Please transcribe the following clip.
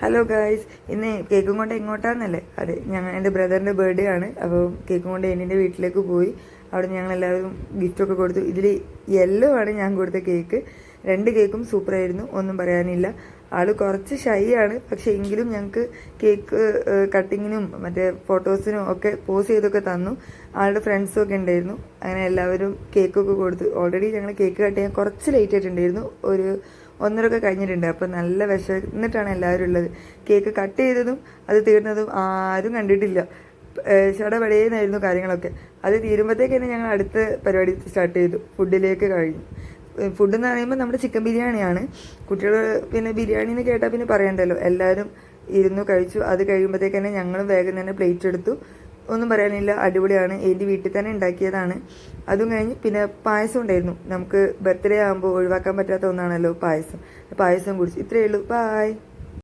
Hello guys, ഇന്ന് കേക്കും കൊണ്ട് എങ്ങോട്ടാന്നല്ലേ? അതെ, എൻ്റെ ബ്രദറിൻ്റെ ബർത്ത്ഡേ ആണ്. അപ്പോൾ കേക്കും കൊണ്ട് എൻ്റെ വീട്ടിലേക്ക് പോയി. അവിടെ ഞങ്ങൾ എല്ലാവരും ഗിഫ്റ്റൊക്കെ കൊടുത്തു. ഇതിൽ യെല്ലോ ആണ് ഞാൻ കൊടുത്ത കേക്ക്. 2 കേക്കും സൂപ്പറായിരുന്നു, ഒന്നും പറയാനില്ല. ആൾ കുറച്ച് ഷൈ ആണ്, പക്ഷെ എങ്കിലും ഞങ്ങൾക്ക് കേക്ക് കട്ടിങ്ങിനും മറ്റേ ഫോട്ടോസിനും ഒക്കെ പോസ് ചെയ്തൊക്കെ തന്നു. ആളുടെ ഫ്രണ്ട്സും ഒക്കെ ഉണ്ടായിരുന്നു. അങ്ങനെ എല്ലാവരും കേക്കൊക്കെ കൊടുത്തു. ഓൾറെഡി ഞങ്ങൾ കേക്ക് കട്ട് ചെയ്യാൻ കുറച്ച് ലേറ്റ് ആയിട്ടുണ്ടായിരുന്നു, ഒരു 1:30 കഴിഞ്ഞിട്ടുണ്ട്. അപ്പോൾ നല്ല വിശന്നിട്ടാണ് എല്ലാവരും ഉള്ളത്. കേക്ക് കട്ട് ചെയ്തതും അത് തീർന്നതും ആരും കണ്ടിട്ടില്ല. ചടപടേന്നായിരുന്നു കാര്യങ്ങളൊക്കെ. അത് തീരുമ്പോഴത്തേക്ക് തന്നെ ഞങ്ങൾ അടുത്ത പരിപാടി സ്റ്റാർട്ട് ചെയ്തു. ഫുഡിലേക്ക് കഴിഞ്ഞു. ഫുഡ് എന്ന് പറയുമ്പോൾ നമ്മുടെ ചിക്കൻ ബിരിയാണിയാണ്. കുട്ടികൾ പിന്നെ ബിരിയാണി എന്ന് കേട്ടാൽ പിന്നെ പറയണ്ടല്ലോ, എല്ലാവരും ഇരുന്നു കഴിച്ചു. അത് കഴിയുമ്പോഴത്തേക്ക് തന്നെ ഞങ്ങളും വേഗം തന്നെ പ്ലേറ്റ് എടുത്തു. ഒന്നും പറയാനില്ല, അടിപൊളിയാണ്. എൻ്റെ വീട്ടിൽ തന്നെ ഉണ്ടാക്കിയതാണ്. അതും കഴിഞ്ഞ് പിന്നെ പായസം ഉണ്ടായിരുന്നു. നമുക്ക് ബർത്ത്ഡേ ആകുമ്പോൾ ഒഴിവാക്കാൻ പറ്റാത്ത ഒന്നാണല്ലോ പായസം. പായസം കുടിച്ചു. ഇത്രയേ ഉള്ളൂ. ബായ്.